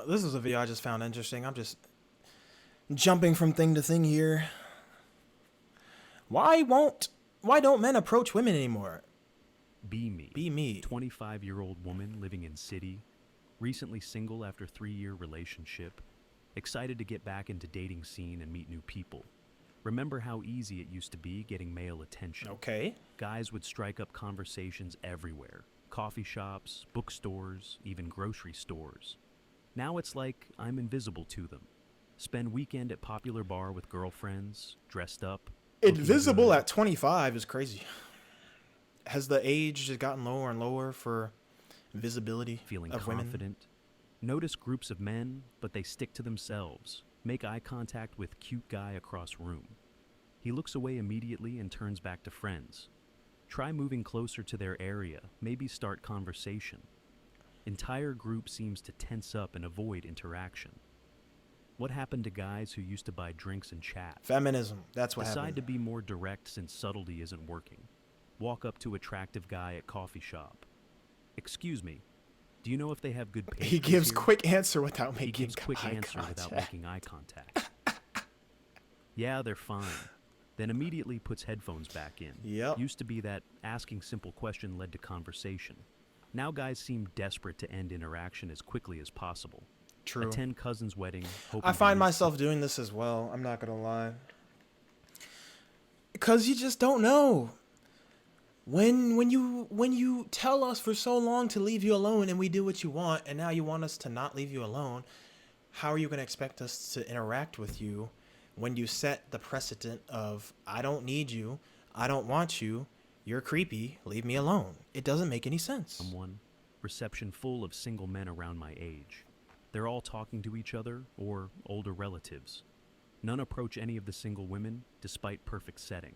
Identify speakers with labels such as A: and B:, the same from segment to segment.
A: This is a video I just found interesting. I'm just jumping from thing to thing here. Why don't men approach women anymore?
B: Be me.
A: Be me.
B: 25-year-old woman living in city, recently single after 3-year relationship, excited to get back into dating scene and meet new people. Remember how easy it used to be getting male attention.
A: Okay.
B: Guys would strike up conversations everywhere. Coffee shops, bookstores, even grocery stores. Now it's like I'm invisible to them. Spend weekend at popular bar with girlfriends, dressed up.
A: Invisible
B: good.
A: at 25 is crazy. Has the age just gotten lower and lower for visibility
B: Feeling
A: of women?
B: confident. Notice groups of men, but they stick to themselves. Make eye contact with cute guy across room. He looks away immediately and turns back to friends. Try moving closer to their area, maybe start conversation. Entire group seems to tense up and avoid interaction. What happened to guys who used to buy drinks and chat?
A: Feminism. That's what
B: Decide
A: happened.
B: to be more direct since subtlety isn't working. Walk up to attractive guy at coffee shop. Excuse me, do you know if they have good pastries
A: He gives
B: here?
A: quick answer without making
B: He gives quick
A: eye
B: answer
A: contact.
B: without making eye contact. Yeah, they're fine. Then immediately puts headphones back in.
A: Yep.
B: Used to be that asking simple question led to conversation. Now guys seem desperate to end interaction as quickly as possible.
A: True.
B: Attend cousin's wedding. Hoping
A: I
B: to
A: find
B: meet-
A: myself doing this as well. I'm not gonna lie. Because you just don't know. When you tell us for so long to leave you alone and we do what you want, and now you want us to not leave you alone, how are you gonna expect us to interact with you when you set the precedent of I don't need you, I don't want you, you're creepy, leave me alone? It doesn't make any sense.
B: Someone. Reception full of single men around my age. They're all talking to each other or older relatives. None approach any of the single women, despite perfect setting.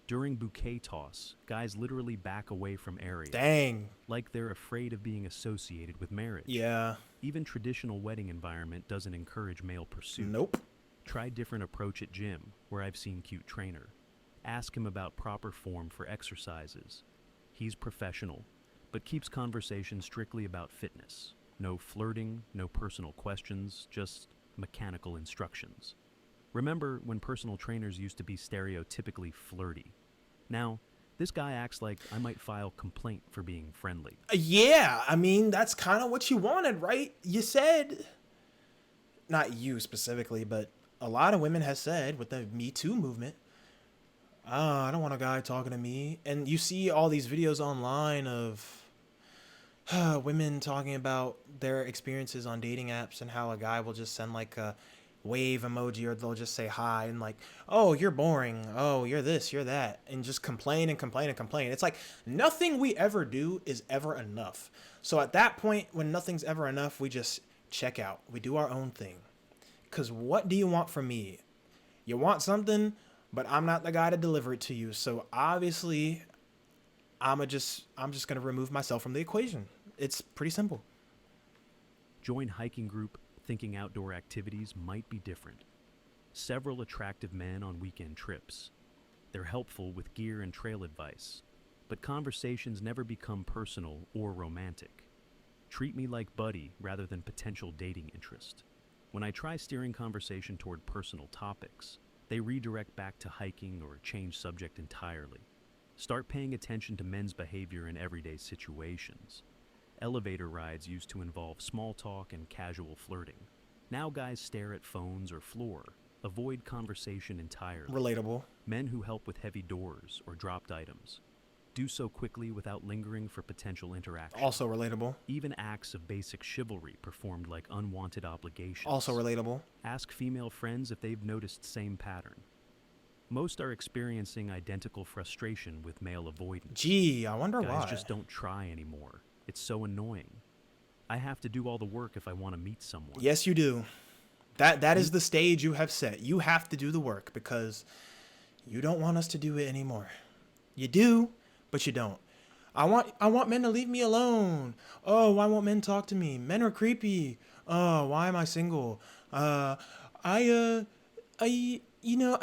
B: During bouquet toss, guys literally back away from area,
A: Dang.
B: like they're afraid of being associated with marriage.
A: Yeah.
B: Even traditional wedding environment doesn't encourage male pursuit.
A: Nope.
B: Try different approach at gym, where I've seen cute trainer. Ask him about proper form for exercises. He's professional, but keeps conversation strictly about fitness. No flirting, no personal questions, just mechanical instructions. Remember when personal trainers used to be stereotypically flirty? Now, this guy acts like I might file complaint for being friendly.
A: Yeah, I mean, that's kind of what you wanted, right? You said, not you specifically, but a lot of women have said with the Me Too movement, I don't want a guy talking to me. And you see all these videos online of women talking about their experiences on dating apps and how a guy will just send like a wave emoji or they'll just say hi and like, oh, you're boring, oh, you're this, you're that, and just complain and complain and complain. It's like nothing we ever do is ever enough. So at that point, when nothing's ever enough, we just check out, we do our own thing. Because what do you want from me? You want something, but I'm not the guy to deliver it to you. So obviously I'm just gonna remove myself from the equation. It's pretty simple.
B: Join hiking group thinking outdoor activities might be different. Several attractive men on weekend trips. They're helpful with gear and trail advice, but conversations never become personal or romantic. Treat me like buddy rather than potential dating interest. When I try steering conversation toward personal topics, they redirect back to hiking or change subject entirely. Start paying attention to men's behavior in everyday situations. Elevator rides used to involve small talk and casual flirting. Now guys stare at phones or floor. Avoid conversation entirely.
A: Relatable.
B: Men who help with heavy doors or dropped items. Do so quickly without lingering for potential interaction.
A: Also relatable.
B: Even acts of basic chivalry performed like unwanted obligations.
A: Also relatable.
B: Ask female friends if they've noticed same pattern. Most are experiencing identical frustration with male avoidance.
A: Gee, I wonder
B: Guys
A: why.
B: just don't try anymore. It's so annoying. I have to do all the work if I want to meet someone.
A: Yes, you do. That is the stage you have set. You have to do the work because you don't want us to do it anymore. You do, but you don't. I want men to leave me alone. Oh, why won't men talk to me? Men are creepy. Oh, why am I single? I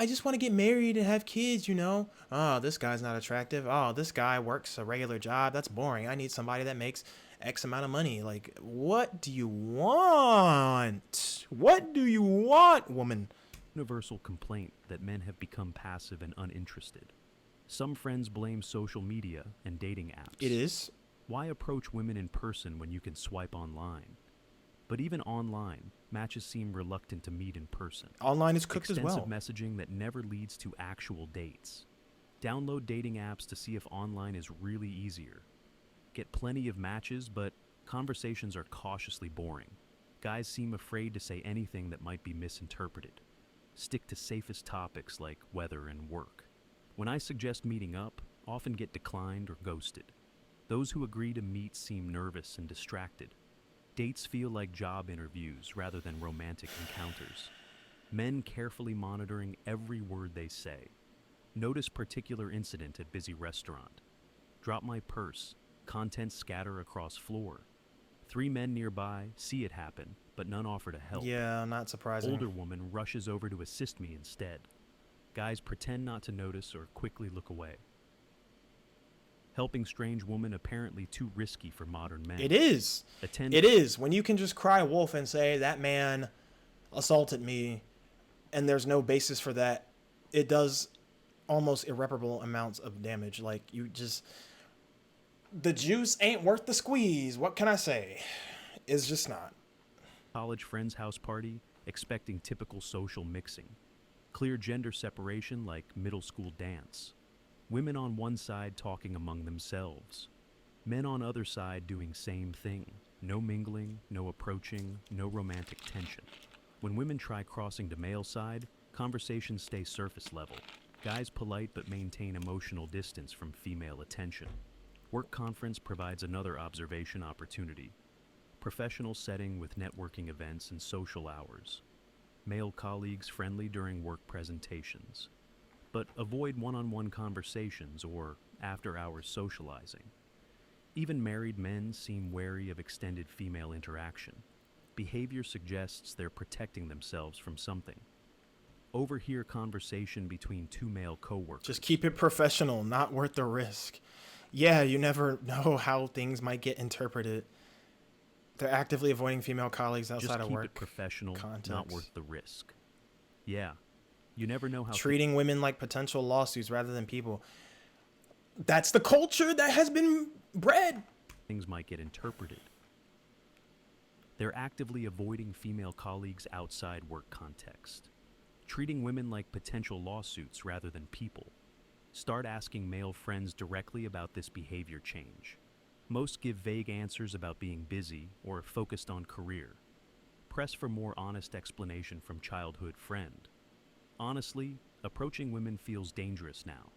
A: just want to get married and have kids, Oh, this guy's not attractive. Oh, this guy works a regular job. That's boring. I need somebody that makes X amount of money. Like, what do you want? What do you want, woman?
B: Universal complaint that men have become passive and uninterested. Some friends blame social media and dating apps.
A: It is.
B: Why approach women in person when you can swipe online? But even online, matches seem reluctant to meet in person.
A: Online is cooked as
B: Extensive
A: well.
B: messaging that never leads to actual dates. Download dating apps to see if online is really easier. Get plenty of matches, but conversations are cautiously boring. Guys seem afraid to say anything that might be misinterpreted. Stick to safest topics like weather and work. When I suggest meeting up, often get declined or ghosted. Those who agree to meet seem nervous and distracted. Dates feel like job interviews rather than romantic encounters. Men carefully monitoring every word they say. Notice particular incident at busy restaurant. Drop my purse. Content scatter across floor. 3 men nearby see it happen, but none offer to help.
A: Yeah, not surprising.
B: Older woman rushes over to assist me instead. Guys pretend not to notice or quickly look away. Helping strange woman apparently too risky for modern men.
A: It is. It is. When you can just cry wolf and say that man assaulted me and there's no basis for that, it does almost irreparable amounts of damage. Like, you just, the juice ain't worth the squeeze. What can I say? It's just not.
B: College friend's house party, expecting typical social mixing. Clear gender separation like middle school dance. Women on one side talking among themselves. Men on other side doing same thing. No mingling, no approaching, no romantic tension. When women try crossing to male side, conversations stay surface level. Guys polite but maintain emotional distance from female attention. Work conference provides another observation opportunity. Professional setting with networking events and social hours. Male colleagues friendly during work presentations. But avoid one-on-one conversations or after-hours socializing. Even married men seem wary of extended female interaction. Behavior suggests they're protecting themselves from something. Overhear conversation between 2 male coworkers.
A: Just keep it professional, not worth the risk. Yeah, you never know how things might get interpreted. They're actively avoiding female colleagues outside of work.
B: Just keep it professional,
A: context.
B: not worth the risk. Yeah, you never know how...
A: Treating women like potential lawsuits rather than people. That's the culture that has been bred.
B: Things might get interpreted. They're actively avoiding female colleagues outside work context. Treating women like potential lawsuits rather than people. Start asking male friends directly about this behavior change. Most give vague answers about being busy or focused on career. Press for more honest explanation from childhood friend. Honestly, approaching women feels dangerous now.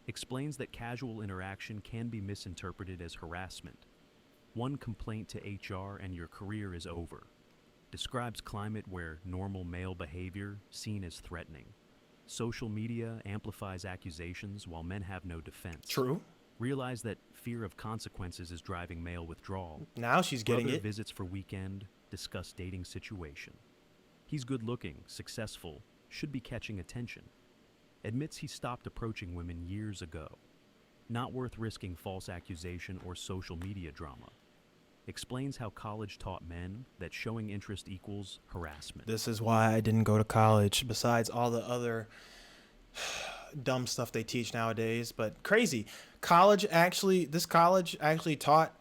B: Explains that casual interaction can be misinterpreted as harassment. One complaint to HR and your career is over. Describes climate where normal male behavior seen as threatening. Social media amplifies accusations while men have no defense.
A: True.
B: Realize that fear of consequences is driving male withdrawal.
A: Now she's getting
B: Brother
A: it.
B: visits for weekend, discuss dating situation. He's good looking, successful, should be catching attention. Admits he stopped approaching women years ago. Not worth risking false accusation or social media drama. Explains how college taught men that showing interest equals harassment.
A: This is why I didn't go to college, besides all the other dumb stuff they teach nowadays. But crazy. This college actually taught,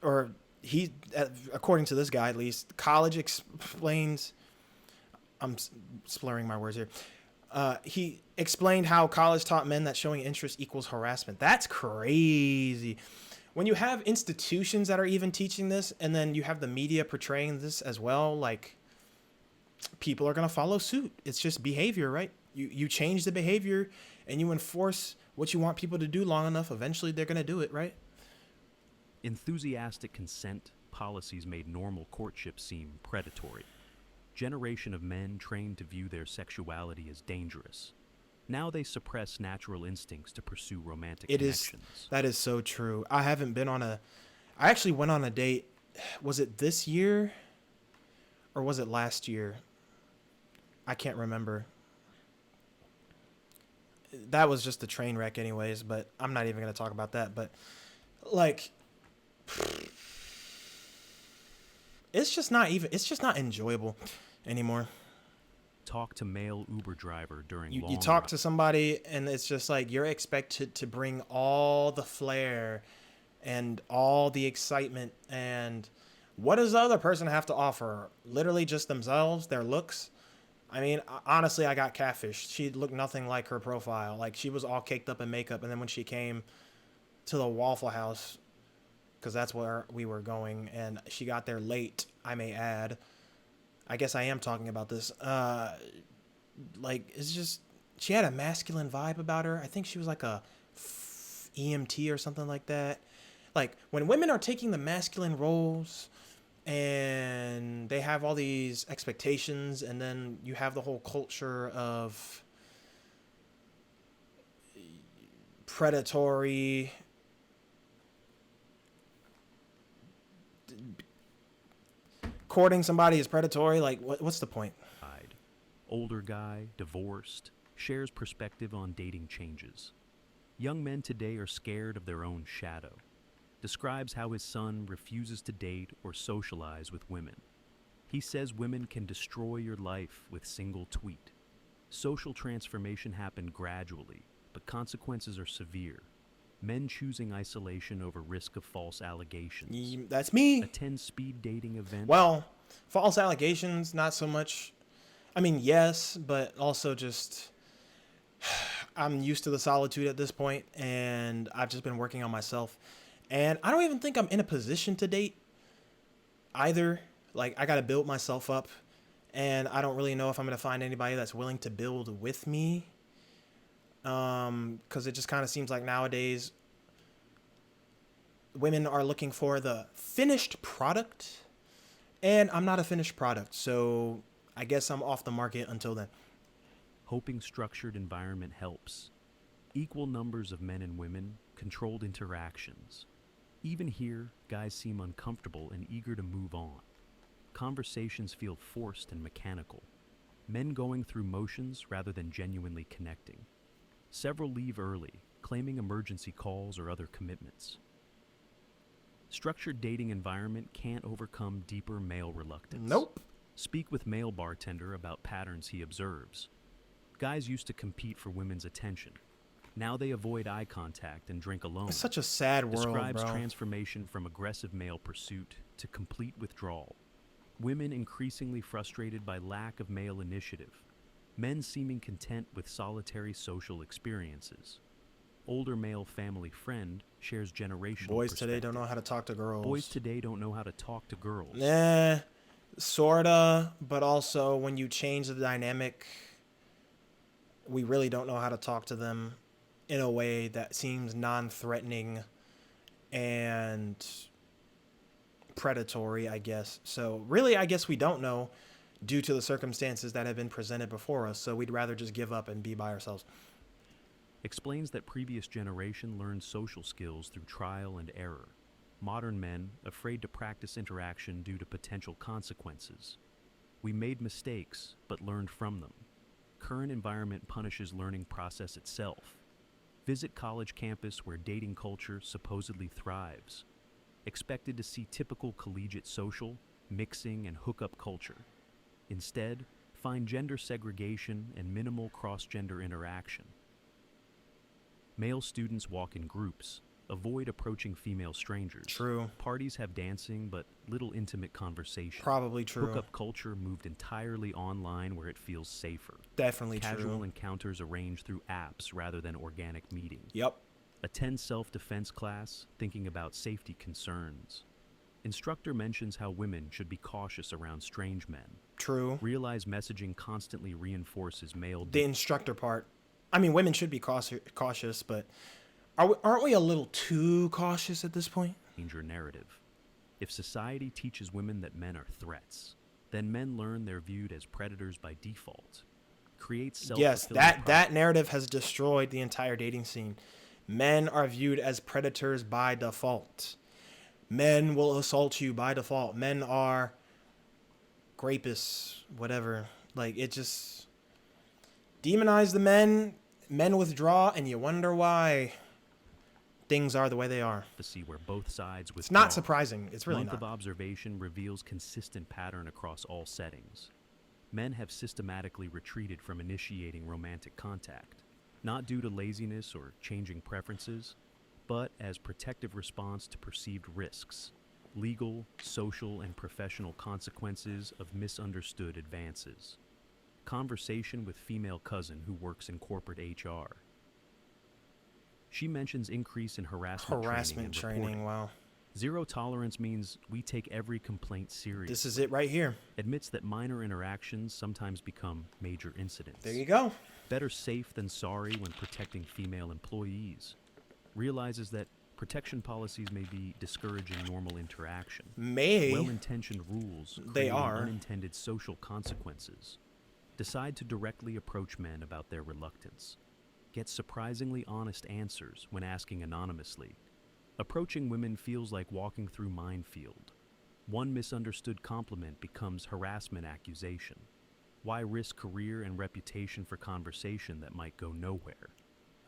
A: or he, according to this guy at least, college explains, I'm slurring my words here. He explained how college taught men that showing interest equals harassment. That's crazy. When you have institutions that are even teaching this, and then you have the media portraying this as well, like, people are going to follow suit. It's just behavior, right? You change the behavior and you enforce what you want people to do long enough, eventually they're going to do it, right?
B: Enthusiastic consent policies made normal courtship seem predatory. Generation of men trained to view their sexuality as dangerous. Now they suppress natural instincts to pursue romantic connections.
A: That is so true. I actually went on a date. Was it this year or was it last year? I can't remember. That was just a train wreck anyways, but I'm not even going to talk about that. But like, It's just not enjoyable anymore.
B: Talk to male Uber driver during
A: You
B: long
A: talk
B: rides.
A: to somebody and it's just like you're expected to bring all the flair and all the excitement, and what does the other person have to offer? Literally just themselves, their looks. I mean, honestly, I got catfished. She looked nothing like her profile. Like, she was all caked up in makeup, and then when she came to the Waffle House, because that's where we were going, and she got there late, I may add. I guess I am talking about this. Like, it's just, she had a masculine vibe about her. I think she was like a EMT or something like that. Like, when women are taking the masculine roles and they have all these expectations, and then you have the whole culture of predatory, courting somebody is predatory. Like, what's the point?
B: Older guy, divorced, shares perspective on dating changes. Young men today are scared of their own shadow. Describes how his son refuses to date or socialize with women. He says women can destroy your life with single tweet. Social transformation happened gradually, but consequences are severe. Men choosing isolation over risk of false allegations.
A: That's me.
B: Attend speed dating events.
A: Well, false allegations, not so much. I mean, yes, but also just I'm used to the solitude at this point, and I've just been working on myself. And I don't even think I'm in a position to date either. Like, I got to build myself up, and I don't really know if I'm going to find anybody that's willing to build with me. Because it just kind of seems like nowadays women are looking for the finished product, and I'm not a finished product, so I guess I'm off the market until then.
B: Hoping structured environment helps. Equal numbers of men and women, controlled interactions. Even here, guys seem uncomfortable and eager to move on. Conversations feel forced and mechanical. Men going through motions rather than genuinely connecting. Several leave early, claiming emergency calls or other commitments. Structured dating environment can't overcome deeper male reluctance.
A: Nope.
B: Speak with male bartender about patterns he observes. Guys used to compete for women's attention. Now they avoid eye contact and drink alone.
A: It's such a sad world,
B: Describes
A: bro.
B: transformation from aggressive male pursuit to complete withdrawal. Women increasingly frustrated by lack of male initiative. Men seeming content with solitary social experiences. Older male family friend shares generational
A: Boys today
B: perspective.
A: don't know how to talk to girls.
B: Boys today don't know how to talk to girls.
A: Nah, sorta, but also when you change the dynamic, we really don't know how to talk to them in a way that seems non-threatening and predatory, I guess. So really, I guess we don't know due to the circumstances that have been presented before us. So we'd rather just give up and be by ourselves.
B: Explains that previous generation learned social skills through trial and error. Modern men afraid to practice interaction due to potential consequences. We made mistakes, but learned from them. Current environment punishes learning process itself. Visit college campus where dating culture supposedly thrives. Expected to see typical collegiate social, mixing, and hookup culture. Instead, find gender segregation and minimal cross-gender interaction. Male students walk in groups. Avoid approaching female strangers.
A: True.
B: Parties have dancing, but little intimate conversation.
A: Probably true.
B: Hookup culture moved entirely online where it feels safer.
A: Definitely
B: Casual
A: true.
B: encounters arranged through apps rather than organic meetings.
A: Yep.
B: Attend self-defense class, thinking about safety concerns. Instructor mentions how women should be cautious around strange men.
A: True.
B: Realize messaging constantly reinforces male...
A: The instructor part. I mean, women should be cautious, but aren't we a little too cautious at this point?
B: Danger narrative. If society teaches women that men are threats, then men learn they're viewed as predators by default. Creates self-fulfilling
A: Yes, that narrative has destroyed the entire dating scene. Men are viewed as predators by default. Men will assault you by default. Men are rapists, whatever. Like, it just demonize the men. Men withdraw, and you wonder why. things are the way they are.
B: Where both sides
A: It's
B: withdraw.
A: not surprising. It's really
B: Month of
A: not.
B: observation reveals consistent pattern across all settings. Men have systematically retreated from initiating romantic contact, not due to laziness or changing preferences, but as protective response to perceived risks, legal, social, and professional consequences of misunderstood advances. Conversation with female cousin who works in corporate HR. She mentions increase in harassment training and reporting.
A: Wow.
B: Zero tolerance means we take every complaint seriously.
A: This is it right here.
B: Admits that minor interactions sometimes become major incidents.
A: There you go.
B: Better safe than sorry when protecting female employees. Realizes that protection policies may be discouraging normal interaction. Well-intentioned rules creating unintended social consequences. Decide to directly approach men about their reluctance. Get surprisingly honest answers when asking anonymously. Approaching women feels like walking through minefield. One misunderstood compliment becomes harassment accusation. Why risk career and reputation for conversation that might go nowhere?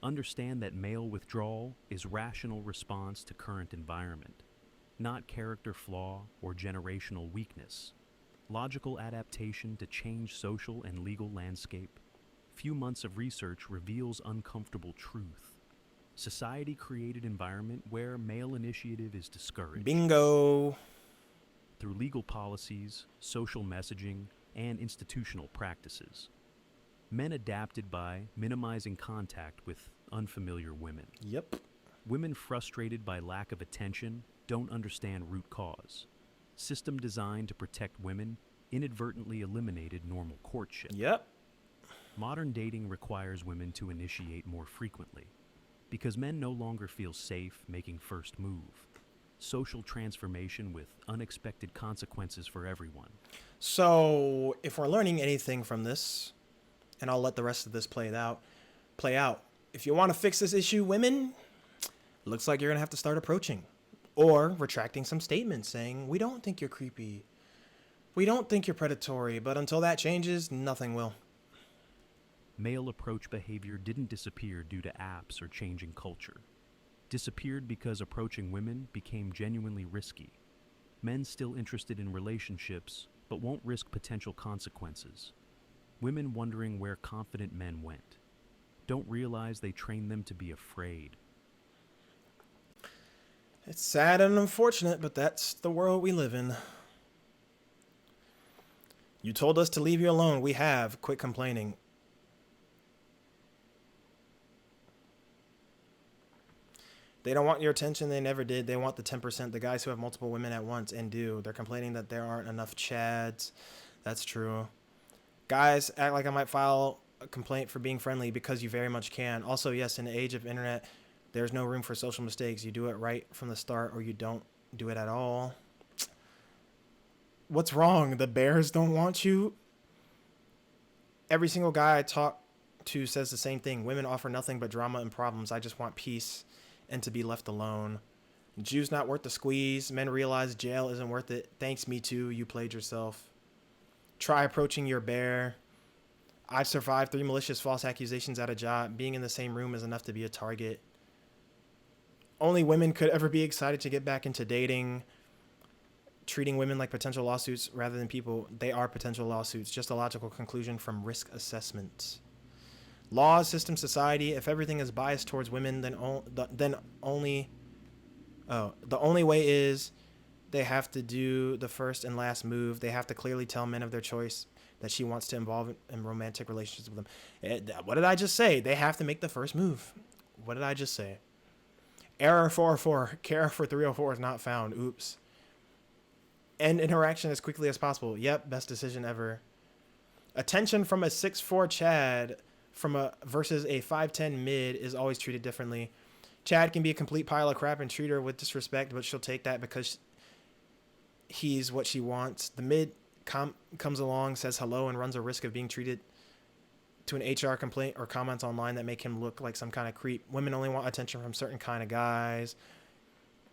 B: Understand that male withdrawal is rational response to current environment, not character flaw or generational weakness. Logical adaptation to change social and legal landscape. Few months of research reveals uncomfortable truth. Society-created environment where male initiative is discouraged.
A: Bingo!
B: Through legal policies, social messaging, and institutional practices. Men adapted by minimizing contact with unfamiliar women.
A: Yep.
B: Women frustrated by lack of attention don't understand root cause. System designed to protect women inadvertently eliminated normal courtship.
A: Yep.
B: Modern dating requires women to initiate more frequently because men no longer feel safe making first move. Social transformation with unexpected consequences for everyone.
A: So, if we're learning anything from this, and I'll let the rest of this play out. If you want to fix this issue, women, looks like you're going to have to start approaching or retracting some statements saying, we don't think you're creepy. We don't think you're predatory, but until that changes, nothing will.
B: Male approach behavior didn't disappear due to apps or changing culture. Disappeared because approaching women became genuinely risky. Men still interested in relationships, but won't risk potential consequences. Women wondering where confident men went. Don't realize they trained them to be afraid.
A: It's sad and unfortunate, but that's the world we live in. You told us to leave you alone. We have. Quit complaining. They don't want your attention. They never did. They want the 10%, the guys who have multiple women at once and do. They're complaining that there aren't enough chads. That's true. Guys act like I might file a complaint for being friendly because you very much can. Also, yes, in the age of internet, there's no room for social mistakes. You do it right from the start or you don't do it at all. What's wrong? The bears don't want you? Every single guy I talk to says the same thing. Women offer nothing but drama and problems. I just want peace and to be left alone. Jews not worth the squeeze. Men realize jail isn't worth it. Thanks, me too. You played yourself. Try approaching your bear. I've survived 3 malicious false accusations at a job. Being in the same room is enough to be a target. Only women could ever be excited to get back into dating. Treating women like potential lawsuits rather than people. They are potential lawsuits. Just a logical conclusion from risk assessment. Laws, system, society. If everything is biased towards women, then the only way is they have to do the first and last move. They have to clearly tell men of their choice that she wants to involve in romantic relationships with them. What did I just say? They have to make the first move. What did I just say? Error 404. Care for 304 is not found. Oops. End interaction as quickly as possible. Yep, best decision ever. Attention from a 6'4" Chad versus a 5'10" mid is always treated differently. Chad can be a complete pile of crap and treat her with disrespect, but she'll take that because he's what she wants. The mid comes along, says hello, and runs a risk of being treated to an HR complaint or comments online that make him look like some kind of creep. Women only want attention from certain kind of guys.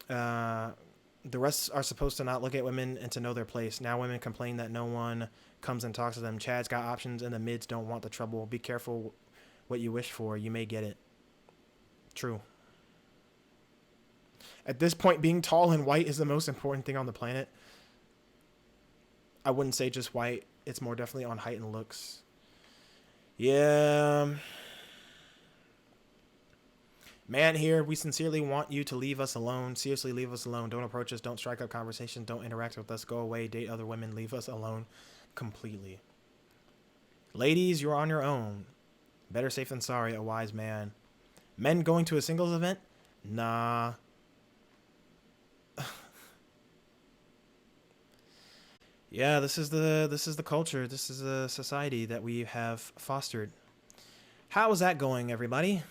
A: The rest are supposed to not look at women and to know their place. Now women complain that no one comes and talks to them. Chad's got options and the mids don't want the trouble. Be careful what you wish for. You may get it. True. At this point, being tall and white is the most important thing on the planet. I wouldn't say just white. It's more definitely on height and looks. Yeah. Man here, we sincerely want you to leave us alone. Seriously, leave us alone. Don't approach us. Don't strike up conversation. Don't interact with us. Go away. Date other women. Leave us alone completely. Ladies, you're on your own. Better safe than sorry, a wise man. Men going to a singles event? Nah. Yeah, this is the culture. This is the society that we have fostered. How is that going, everybody?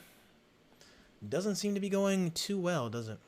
A: Doesn't seem to be going too well, does it?